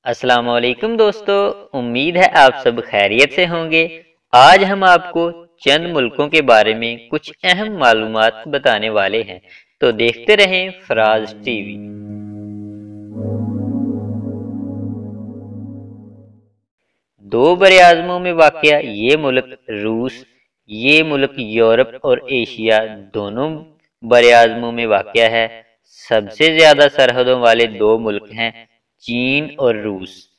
अस्सलाम वालेकुम दोस्तों, उम्मीद है आप सब खैरियत से होंगे। आज हम आपको चंद मुल्कों के बारे में कुछ अहम मालूमात बताने वाले हैं, तो देखते रहें फराज टीवी। दो बरआज़मों में वाक़या ये मुल्क रूस, ये मुल्क यूरोप और एशिया दोनों बरआज़मों में वाक़या है। सबसे ज़्यादा सरहदों वाले दो मुल्क हैं, चीन और रूस।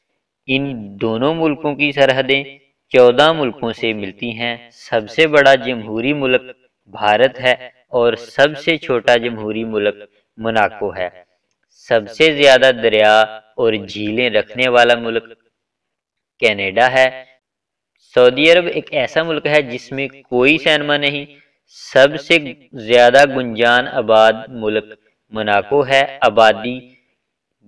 इन दोनों मुल्कों की सरहदें 14 मुल्कों से मिलती हैं। सबसे बड़ा जमहूरी मुल्क भारत है और सबसे छोटा जमहूरी मुल्क मोनाको है। सबसे ज्यादा दरिया और झीलें रखने वाला मुल्क कनाडा है। सऊदी अरब एक ऐसा मुल्क है जिसमें कोई सैनमा नहीं। सबसे ज्यादा गुंजान आबाद मुल्क मोनाको है। आबादी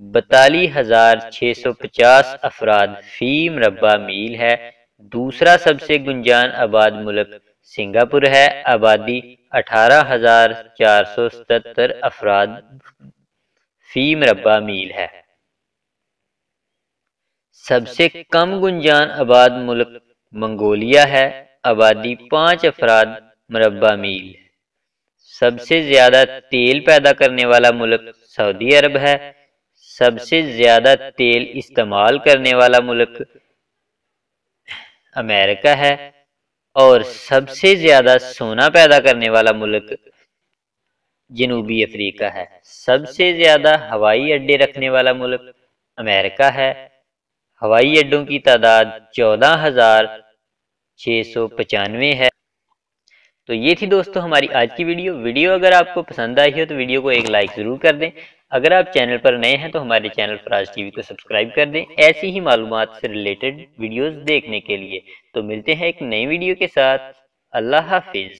42,650 अफराद फी मरबा मील है। दूसरा सबसे गुंजान आबाद मुल्क सिंगापुर है। आबादी 18,477 अफराद फी मरबा मील है। सबसे कम गुंजान आबाद मुल्क मंगोलिया है। आबादी 5 अफराद मरबा मील। सबसे ज्यादा तेल पैदा करने वाला मुल्क सऊदी अरब है। सबसे ज्यादा तेल इस्तेमाल करने वाला मुल्क अमेरिका है और सबसे ज्यादा सोना पैदा करने वाला मुल्क जनूबी अफ्रीका है। सबसे ज्यादा हवाई अड्डे रखने वाला मुल्क अमेरिका है। हवाई अड्डों की तादाद 14,695 है। तो ये थी दोस्तों हमारी आज की वीडियो अगर आपको पसंद आई हो तो वीडियो को एक लाइक ज़रूर कर दें। अगर आप चैनल पर नए हैं तो हमारे चैनल फराज टीवी को सब्सक्राइब कर दें ऐसी ही मालूमात से रिलेटेड वीडियोस देखने के लिए। तो मिलते हैं एक नई वीडियो के साथ। अल्लाह हाफिज़।